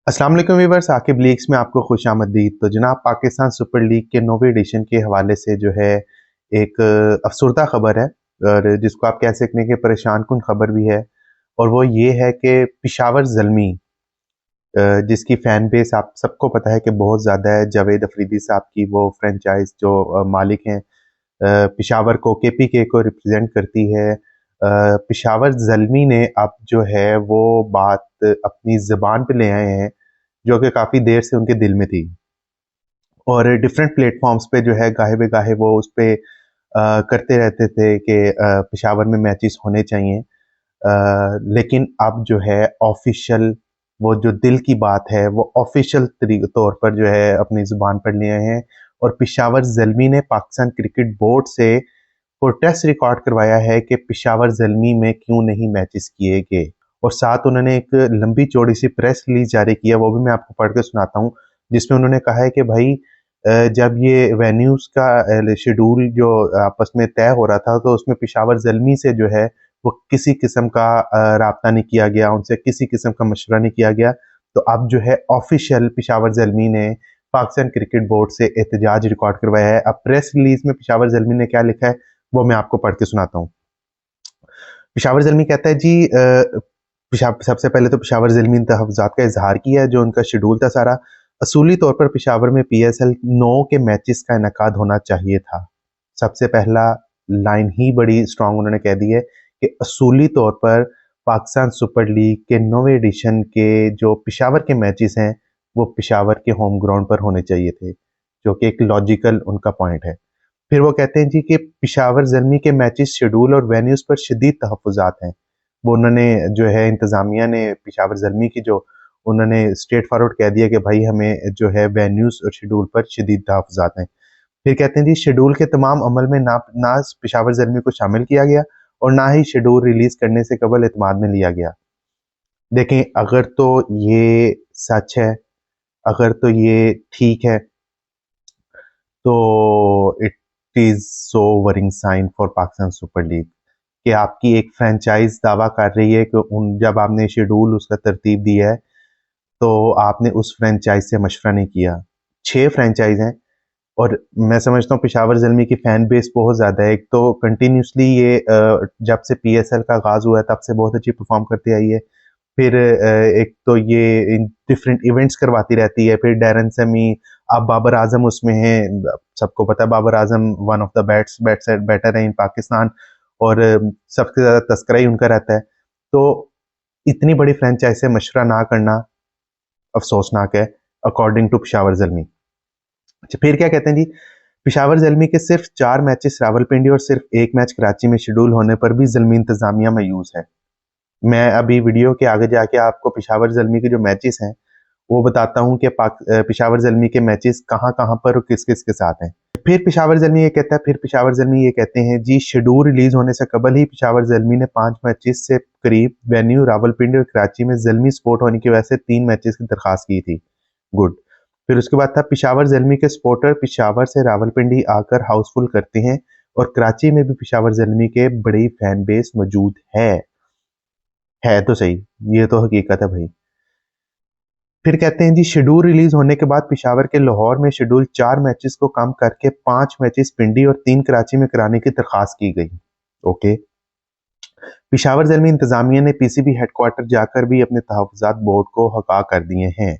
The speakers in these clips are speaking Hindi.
अस्सलाम वालेकुम व्यूअर्स, आकिब लीग्स में आपको खुशामदीद। तो जनाब, पाकिस्तान सुपर लीग के 9वें एडिशन के हवाले से जो है एक अफसरदा खबर है, और जिसको आप कह सकते हैं कि परेशान कुन खबर भी है। और वो ये है कि पेशावर ज़ल्मी, जिसकी फ़ैन बेस आप सबको पता है कि बहुत ज़्यादा है। जावेद अफरीदी साहब की वो फ्रेंचाइज़ जो मालिक हैं, पेशावर को, केपीके को रिप्रेजेंट करती है। पेशावर ज़ल्मी ने अब जो है वो बात अपनी ज़बान पे ले आए हैं, जो कि काफ़ी देर से उनके दिल में थी। और डिफरेंट प्लेटफॉर्म्स पे जो है गाहे बेगाहे वो उस पे करते रहते थे कि पेशावर में मैचेस होने चाहिए। लेकिन अब जो है ऑफिशियल, वो जो दिल की बात है वो ऑफिशियल तौर पर जो है अपनी जुबान पर लिए हैं। और पेशावर ज़ल्मी ने पाकिस्तान क्रिकेट बोर्ड से प्रोटेस्ट रिकॉर्ड करवाया है कि पेशावर ज़ल्मी में क्यों नहीं मैचेस किए गए। और साथ उन्होंने एक लंबी चौड़ी सी प्रेस रिलीज जारी किया, वो भी मैं आपको पढ़ के सुनाता हूँ, जिसमें उन्होंने कहा है कि भाई, जब ये वेन्यूज का शेड्यूल जो आपस में तय हो रहा था, तो उसमें पेशावर ज़ल्मी से जो है वो किसी किस्म का राब्ता नहीं किया गया, उनसे किसी किस्म का मशवरा नहीं किया गया। तो अब जो है ऑफिशियल पेशावर ज़ल्मी ने पाकिस्तान क्रिकेट बोर्ड से एहतजाज रिकॉर्ड करवाया है। अब प्रेस रिलीज में पेशावर ज़ल्मी ने क्या लिखा है वो मैं आपको पढ़ के सुनाता हूँ। पेशावर ज़ल्मी कहता है जी, सबसे पहले तो पेशावर ज़ल्मी ने तहफ़्फ़ुज़ात का इजहार किया है। जो उनका शेड्यूल था सारा, असूली तौर पर पेशावर में पीएसएल 9 के मैचेस का इनेकाद होना चाहिए था। सबसे पहला लाइन ही बड़ी स्ट्रांग उन्होंने कह दी है कि असूली तौर पर पाकिस्तान सुपर लीग के 9वें एडिशन के जो पेशावर के मैचेस हैं, वो पेशावर के होम ग्राउंड पर होने चाहिए थे, जो कि एक लॉजिकल उनका पॉइंट है। फिर वो कहते हैं जी कि पेशावर ज़ल्मी के मैचेस शेड्यूल और वेन्यूज़ पर शदीद तहफ़्फ़ुज़ात हैं। वो उन्होंने जो है इंतज़ामिया ने पेशावर ज़ल्मी की जो उन्होंने स्ट्रेट फॉरवर्ड कह दिया कि भाई हमें जो है वेन्यूज़ और शेड्यूल पर शदीद तहफ़्फ़ुज़ात हैं। फिर कहते हैं जी, शेड्यूल के तमाम अमल में ना पेशावर ज़ल्मी को शामिल किया गया और ना ही शेड्यूल रिलीज़ करने से कबल एतमाद में लिया गया। देखें, अगर तो ये सच है, अगर तो ये ठीक है, तो it is so worrying sign for Pakistan Super League कि आपकी एक फ्रेंचाइज दावा कर रही है कि जब आपने शेड्यूल उसका तरतीब दिया है, तो आपने उस फ्रेंचाइज से मशवरा नहीं किया। 6 फ्रेंचाइज हैं, और मैं समझता हूँ पेशावर ज़ल्मी की फैन बेस बहुत ज़्यादा है। एक तो कंटिन्यूसली ये जब से पीएसएल का आगाज़ हुआ है तब से बहुत अच्छी परफॉर्म करती आई है। फिर एक तो ये डिफरेंट इवेंट्स करवाती रहती है। फिर डैरन समी, अब बाबर आजम उसमें है। सबको पता है Babar Azam one of the batter है इन पाकिस्तान, और सबसे ज़्यादा तस्करा ही उनका रहता है। तो इतनी बड़ी फ्रेंचाइज से मशवरा ना करना अफसोसनाक है, अकॉर्डिंग टू पेशावर ज़ल्मी। अच्छा, फिर क्या कहते हैं जी, पेशावर ज़ल्मी के सिर्फ 4 मैचेस रावलपिंडी और सिर्फ 1 मैच कराची में शेड्यूल होने पर भी ज़ल्मी इंतज़ामिया मायूस है। मैं अभी वीडियो के आगे जाके आपको पेशावर ज़ल्मी के जो मैचेस हैं वो बताता हूँ कि पेशावर ज़ल्मी के मैचेस कहाँ-कहाँ पर और किस-किस के साथ हैं। फिर पेशावर ज़ल्मी ये कहते हैं जी, शेड्यूल रिलीज़ होने से कबल ही पेशावर ज़ल्मी ने 5 मैचेस से करीब वेन्यू रावलपिंडी और कराची में ज़ल्मी स्पोर्ट होने की वजह से 3 मैचेस की दरख्वास्त की थी। गुड। फिर उसके बाद था, पेशावर ज़ल्मी के सपोर्टर पेशावर से रावलपिंडी आकर हाउसफुल करते हैं और कराची में भी पेशावर ज़ल्मी के बड़ी फैन बेस मौजूद है। है तो सही, ये तो हकीकत है भाई। फिर कहते हैं जी, शेड्यूल रिलीज होने के बाद पेशावर के लाहौर में शेड्यूल 4 मैचेस को कम करके 5 मैचेस पिंडी और 3 कराची में कराने की दरख्वास्त की गई। ओके। पेशावर ज़ल्मी इंतजामिया ने पीसीबी हेडक्वार्टर जाकर भी अपने तहफ़्फ़ुज़ात बोर्ड को आगाह कर दिए हैं।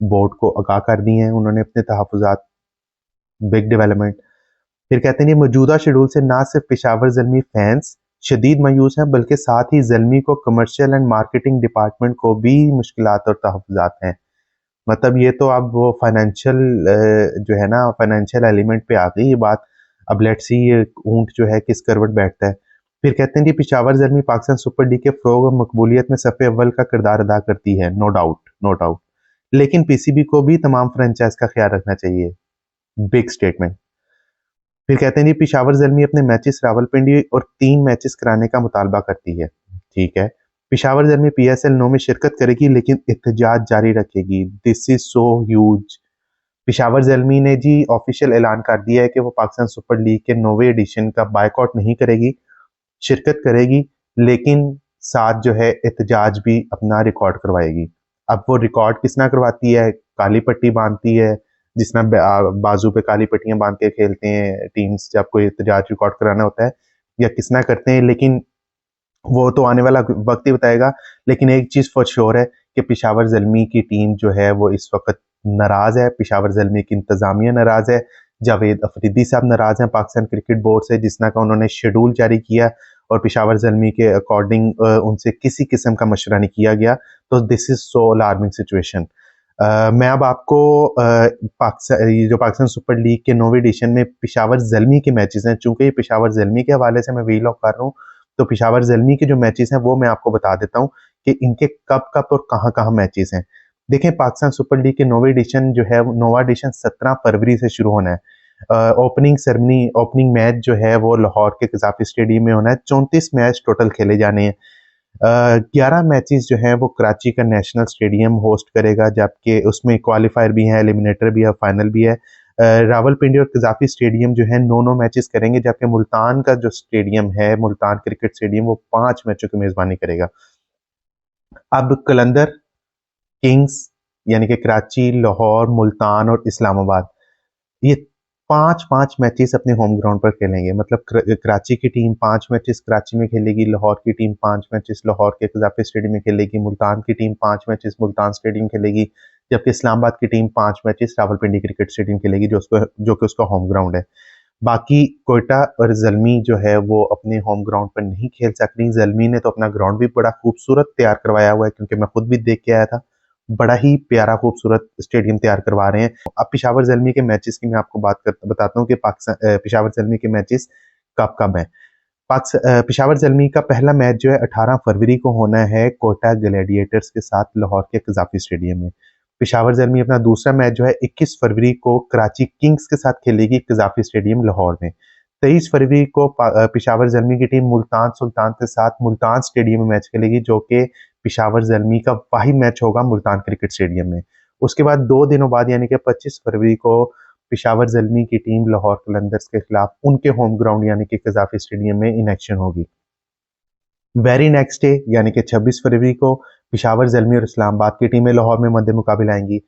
बोर्ड को आगाह कर दिए हैं उन्होंने अपने तहफ़्फ़ुज़ात। Big development. फिर कहते हैं ये मौजूदा शेड्यूल से ना सिर्फ पेशावर ज़ल्मी फैंस शदीद मायूस हैं, बल्कि साथ ही ज़ल्मी को कमर्शियल एंड मार्केटिंग डिपार्टमेंट को भी मुश्किलात और तहफ़्फ़ुज़ात हैं। मतलब ये तो अब वो फाइनेंशियल जो है ना, फाइनेंशियल एलिमेंट पे आ गई ये बात। अब लेट्स सी ये ऊंट जो है किस करवट बैठता है। फिर कहते हैं कि पेशावर ज़ल्मी पाकिस्तान सुपर लीग के फ़रोग़ और मकबूलियत में सफ़े अव्वल का किरदार अदा करती है, नो डाउट, नो डाउट। लेकिन पीसीबी को भी तमाम फ्रेंचाइज का ख्याल रखना चाहिए। Big statement. फिर कहते हैं जी, पेशावर ज़ल्मी अपने मैचेस रावलपिंडी और 3 मैचेस कराने का मुतालबा करती है। ठीक है। पेशावर ज़ल्मी पीएसएल 9 में शिरकत करेगी, लेकिन एहतजाज जारी रखेगी। This is so huge. Peshawar Zalmi ने जी ऑफिशियल ऐलान कर दिया है कि वो पाकिस्तान सुपर लीग के 9वें एडिशन का बायकॉट नहीं करेगी, शिरकत करेगी, लेकिन साथ जो है एहतजाज भी अपना रिकॉर्ड करवाएगी। अब वो रिकॉर्ड किसना करवाती है? काली पट्टी बांधती है, जिसना बाजू पे काली पट्टियां बांध के खेलते हैं टीम्स जब कोई एहतजाज रिकॉर्ड कराना होता है, या किसना करते हैं, लेकिन वो तो आने वाला वक्त ही बताएगा। लेकिन एक चीज फॉर श्योर है कि पेशावर ज़ल्मी की टीम जो है वो इस वक्त नाराज है, पेशावर ज़ल्मी की इंतजामिया नाराज है, जावेद अफरीदी साहब नाराज हैं पाकिस्तान क्रिकेट बोर्ड से, जिसना का उन्होंने शेड्यूल जारी किया और पेशावर ज़ल्मी के अकॉर्डिंग उनसे किसी किस्म का मशवरा नहीं किया गया। तो this is so alarming situation. मैं अब आपको ये जो पाकिस्तान सुपर लीग के 9वें एडिशन में पेशावर ज़ल्मी के मैचेस हैं, चूंकि ये पेशावर ज़ल्मी के हवाले से मैं वीलॉग कर रहा हूँ, तो पेशावर ज़ल्मी के जो मैचेस हैं वो मैं आपको बता देता हूँ कि इनके कब कब और कहाँ कहाँ मैचेस हैं। देखें, पाकिस्तान सुपर लीग के 9वें एडिशन जो है, 9वां एडिशन 17 फरवरी से शुरू होना है। ओपनिंग सेरेमनी, ओपनिंग मैच जो है वो लाहौर के कजाफी स्टेडियम में होना है। 34 मैच टोटल खेले जाने हैं। 11 मैचेस जो हैं वो कराची का नेशनल स्टेडियम होस्ट करेगा, जबकि उसमें क्वालिफायर भी है, एलिमिनेटर भी है, फाइनल भी है। रावलपिंडी और कजाफी स्टेडियम जो है 9 मैचेस करेंगे, जबकि मुल्तान का जो स्टेडियम है, मुल्तान क्रिकेट स्टेडियम, वो 5 मैचों की मेजबानी करेगा। अब कलंदर, किंग्स यानी कि कराची, लाहौर, मुल्तान और इस्लामाबाद, ये 5-5 मैचेस अपने होम ग्राउंड पर खेलेंगे। मतलब कराची की टीम 5 मैचेस कराची में खेलेगी, लाहौर की टीम 5 मैचेस लाहौर के कजाफी स्टेडियम में खेलेगी, मुल्तान की टीम 5 मैचेस मुल्तान स्टेडियम खेलेगी, जबकि इस्लामाबाद की team 5 matches Rawalpindi cricket stadium खेलेगी, जो कि उसका होम ग्राउंड है। बाकी कोयटा और ज़ल्मी जो है वो अपने होम ग्राउंड पर नहीं खेल सकती। ज़ल्मी ने तो अपना ग्राउंड भी बड़ा खूबसूरत तैयार करवाया हुआ है, क्योंकि मैं खुद भी देख के आया था। बड़ा ही प्यारा खूबसूरत स्टेडियम तैयार करवा रहे हैं। अब पेशावर ज़ल्मी के मैचेस की मैं आपको बताता हूँ कि पाकिस्तान पेशावर ज़ल्मी के मैचेस कब कब है। पेशावर ज़ल्मी का पहला मैच जो है 18 फरवरी को होना है कोयटा ग्लैडिएटर्स के साथ लाहौर के कजाफी स्टेडियम में। पेशावर ज़ल्मी अपना दूसरा मैच जो है 21 फरवरी को कराची किंग्स के साथ खेलेगी कजाफी स्टेडियम लाहौर में। 23 फरवरी को पेशावर ज़ल्मी की टीम मुल्तान सुल्तान के साथ मुल्तान स्टेडियम में मैच खेलेगी, जो कि पेशावर ज़ल्मी का वाही मैच होगा मुल्तान क्रिकेट स्टेडियम में। उसके बाद 2 दिनों बाद यानी कि 25 फरवरी को पेशावर ज़ल्मी की टीम लाहौर कलंदर्स के खिलाफ उनके होम ग्राउंड यानी कि कजाफी स्टेडियम में इन एक्शन होगी। वेरी नेक्स्ट डे यानी कि 26 फरवरी को पेशावर ज़ल्मी और इस्लामाबाद की टीमें लाहौर में मध्य मुकाबला आएंगी।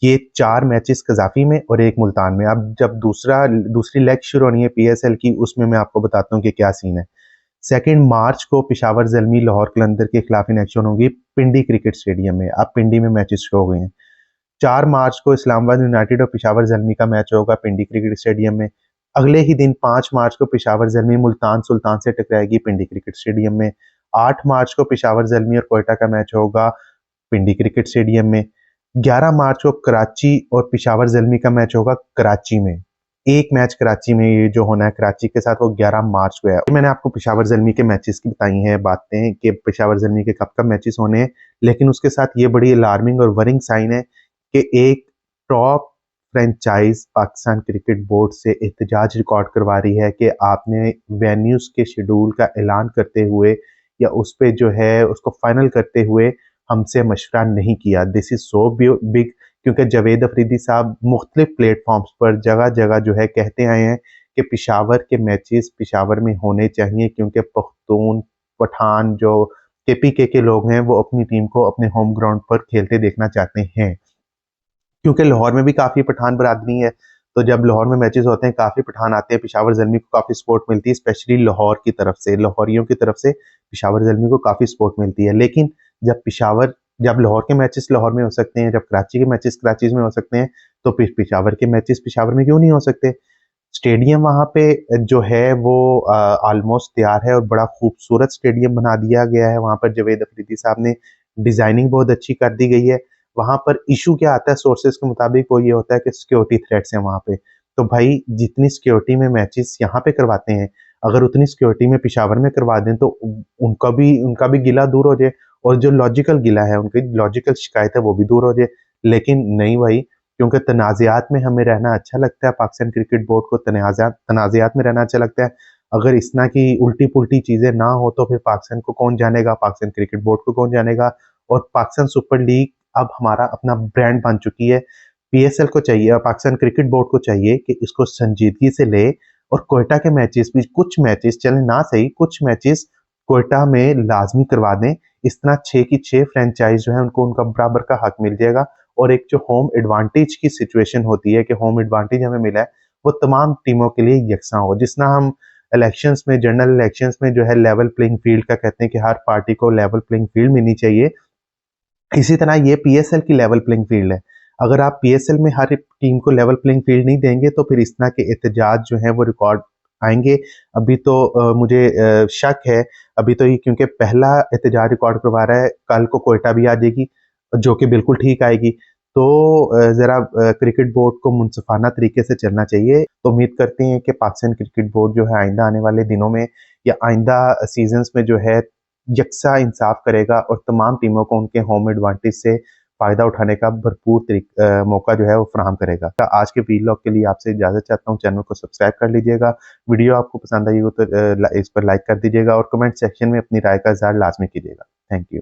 ये 4 मैचेस कजाफी में और 1 मुल्तान में। अब जब दूसरी लेग शुरू होनी है पीएसएल की, उसमें मैं आपको बताता हूँ कि क्या सीन है। 2 मार्च को पेशावर ज़ल्मी लाहौर कलंदर के खिलाफ इन एक्शन होगी पिंडी क्रिकेट स्टेडियम में। अब पिंडी में मैचेस शुरू हो गए हैं। 4 मार्च को इस्लामाबाद यूनाइटेड और पेशावर ज़ल्मी का मैच होगा पिंडी क्रिकेट स्टेडियम में। अगले ही दिन 5 मार्च को पेशावर ज़ल्मी मुल्तान सुल्तान से टकराएगी पिंडी क्रिकेट स्टेडियम में। 8 मार्च को पेशावर ज़ल्मी और कोयटा का मैच होगा पिंडी क्रिकेट स्टेडियम में। 11 मार्च को कराची और पेशावर ज़ल्मी का मैच होगा कराची में। एक मैच कराची में ये जो होना है कराची के साथ, वो 11 मार्च को है। मैंने आपको पेशावर ज़ल्मी के मैचेस की बताई हैं बातें कि पेशावर ज़ल्मी के कब कब मैचेस होने हैं, लेकिन उसके साथ ये बड़ी अलार्मिंग और वरिंग साइन है कि एक top franchise Pakistan cricket board से एहतजाज रिकॉर्ड करवा रही है कि आपने वेन्यूज के शेड्यूल का ऐलान करते हुए या उस पर जो है उसको फाइनल करते हुए हमसे मशवरा नहीं किया। दिस इज सो बिग, क्योंकि जावेद अफरीदी साहब मुख्तलिफ प्लेटफॉर्म्स पर जगह जगह जो है कहते आए हैं कि पेशावर के मैचेस पेशावर में होने चाहिए, क्योंकि पख्तून पठान जो केपीके के लोग हैं वो अपनी टीम को अपने होम ग्राउंड पर खेलते देखना चाहते हैं। क्योंकि लाहौर में भी काफ़ी पठान बरादरी है, तो जब लाहौर में मैचेस होते हैं काफ़ी पठान आते हैं, पेशावर ज़ल्मी को काफ़ी सपोर्ट मिलती है, स्पेशली लाहौर की तरफ से, लाहौरियों की तरफ से पेशावर ज़ल्मी को काफ़ी सपोर्ट मिलती है। लेकिन जब लाहौर के मैचेस लाहौर में हो सकते हैं, जब कराची के मैचेस कराची में हो सकते हैं, तो फिर पेशावर के मैचेस पेशावर में क्यों नहीं हो सकते? स्टेडियम वहाँ पे जो है वो ऑलमोस्ट तैयार है और बड़ा खूबसूरत स्टेडियम बना दिया गया है। वहाँ पर जावेद अफरीदी साहब ने डिज़ाइनिंग बहुत अच्छी कर दी गई है। वहाँ पर इशू क्या आता है सोर्सेज के मुताबिक, वो ये होता है कि सिक्योरिटी थ्रेट्स हैं वहाँ पे। तो भाई जितनी सिक्योरिटी में मैचेस यहाँ पे करवाते हैं, अगर उतनी सिक्योरिटी में पेशावर में करवा दें तो उनका भी गिला दूर हो जाए, और जो लॉजिकल गिला है, उनकी लॉजिकल शिकायत है, वो भी दूर हो जाए। लेकिन नहीं भाई, क्योंकि तनाज़ात में हमें रहना अच्छा लगता है, पाकिस्तान क्रिकेट बोर्ड को तनाज़ात में रहना अच्छा लगता है। अगर इस तरह की उल्टी-पुल्टी चीज़ें ना हो तो फिर पाकिस्तान को कौन जानेगा, पाकिस्तान क्रिकेट बोर्ड को कौन जानेगा। और पाकिस्तान सुपर लीग अब हमारा अपना ब्रांड बन चुकी है। पीएसएल को चाहिए, पाकिस्तान क्रिकेट बोर्ड को चाहिए कि इसको संजीदगी से ले और कोयटा के मैचेस भी, कुछ मैचेस चले ना सही, कुछ मैचेस क्वेटा में लाजमी करवा दें। इस तरह 6 की 6 फ्रेंचाइज जो है उनको उनका बराबर का हक मिल जाएगा। और एक जो होम एडवांटेज की सिचुएशन होती है कि होम एडवांटेज हमें मिला है, वो तमाम टीमों के लिए यकसा हो। जिस तरह हम इलेक्शंस में, जनरल इलेक्शंस में जो है लेवल प्लेइंग फील्ड का कहते हैं कि हर पार्टी को लेवल प्लेइंग फील्ड मिलनी चाहिए, इसी तरह ये पीएसएल की लेवल प्लेइंग फील्ड है। अगर आप पीएसएल में हर एक टीम को लेवल प्लेइंग फील्ड नहीं देंगे तो फिर इस तरह के एहतजाज जो है वो रिकॉर्ड आएंगे। अभी तो मुझे शक है, अभी तो ये क्योंकि पहला एहतजाज रिकॉर्ड करवा रहा है, कल को कोयटा भी आ जाएगी जो कि बिल्कुल ठीक आएगी। तो जरा क्रिकेट बोर्ड को मुनसिफाना तरीके से चलना चाहिए। तो उम्मीद करते हैं कि पाकिस्तान क्रिकेट बोर्ड जो है आइंदा आने वाले दिनों में या आइंदा सीजन्स में जो है यकसा इंसाफ करेगा और तमाम टीमों को उनके होम एडवांटेज से फायदा उठाने का भरपूर मौका जो है वो फराहम करेगा। तो आज के वीलॉग के लिए आपसे इजाजत चाहता हूँ। चैनल को सब्सक्राइब कर लीजिएगा। वीडियो आपको पसंद आई हो तो इस पर लाइक कर दीजिएगा और कमेंट सेक्शन में अपनी राय का इजहार लाजमी कीजिएगा। Thank you.